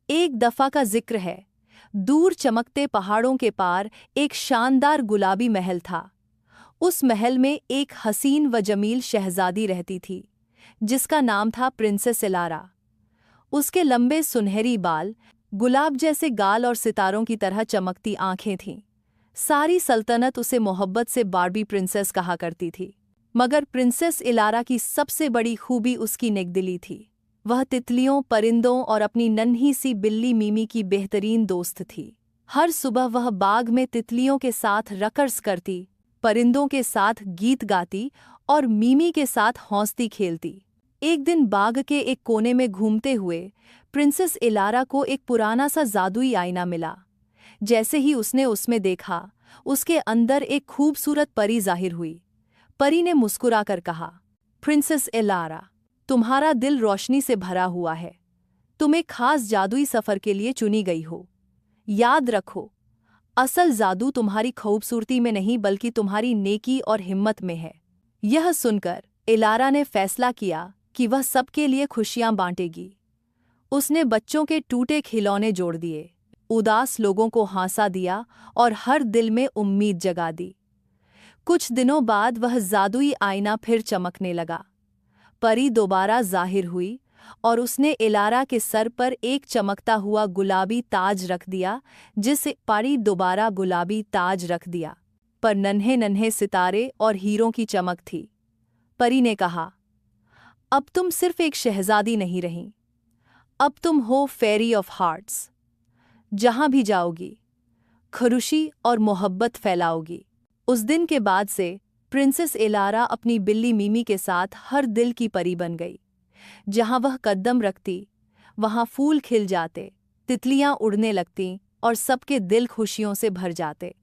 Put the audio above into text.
एक दफा का जिक्र है। दूर चमकते पहाड़ों के पार एक शानदार गुलाबी महल था। उस महल में एक हसीन व जमील शहजादी रहती थी, जिसका नाम था प्रिंसेस इलारा। उसके लंबे सुनहरी बाल, गुलाब जैसे गाल और सितारों की तरह चमकती आंखें थीं। सारी सल्तनत उसे मोहब्बत से बार्बी प्रिंसेस कहा करती थी। मगर प्रिंसेस इलारा की सबसे बड़ी खूबी उसकी नेकदिली थी। वह तितलियों, परिंदों और अपनी नन्ही सी बिल्ली मीमी की बेहतरीन दोस्त थी। हर सुबह वह बाग में तितलियों के साथ रकर्स करती, परिंदों के साथ गीत गाती और मीमी के साथ हंसती खेलती। एक दिन बाग के एक कोने में घूमते हुए प्रिंसेस इलारा को एक पुराना सा जादुई आईना मिला। जैसे ही उसने उसमें देखा, उसके अंदर एक खूबसूरत परी जाहिर हुई। परी ने मुस्कुराकर कहा, प्रिंसेस इलारा, तुम्हारा दिल रोशनी से भरा हुआ है। तुम एक खास जादुई सफर के लिए चुनी गई हो। याद रखो, असल जादू तुम्हारी खूबसूरती में नहीं बल्कि तुम्हारी नेकी और हिम्मत में है। यह सुनकर इलारा ने फैसला किया कि वह सबके लिए खुशियां बांटेगी। उसने बच्चों के टूटे खिलौने जोड़ दिए, उदास लोगों को हंसा दिया और हर दिल में उम्मीद जगा दी। कुछ दिनों बाद वह जादुई आईना फिर चमकने लगा। परी दोबारा जाहिर हुई और उसने इलारा के सर पर एक चमकता हुआ गुलाबी ताज रख दिया। परी दोबारा गुलाबी ताज रख दिया, पर नन्हे नन्हे सितारे और हीरों की चमक थी। परी ने कहा, अब तुम सिर्फ एक शहजादी नहीं रही, अब तुम हो फेरी ऑफ हार्ट्स। जहां भी जाओगी, खुशी और मोहब्बत फैलाओगी। उस दिन के बाद से प्रिंसेस इलारा अपनी बिल्ली मीमी के साथ हर दिल की परी बन गई। जहां वह कदम रखती, वहां फूल खिल जाते, तितलियां उड़ने लगतीं और सबके दिल खुशियों से भर जाते।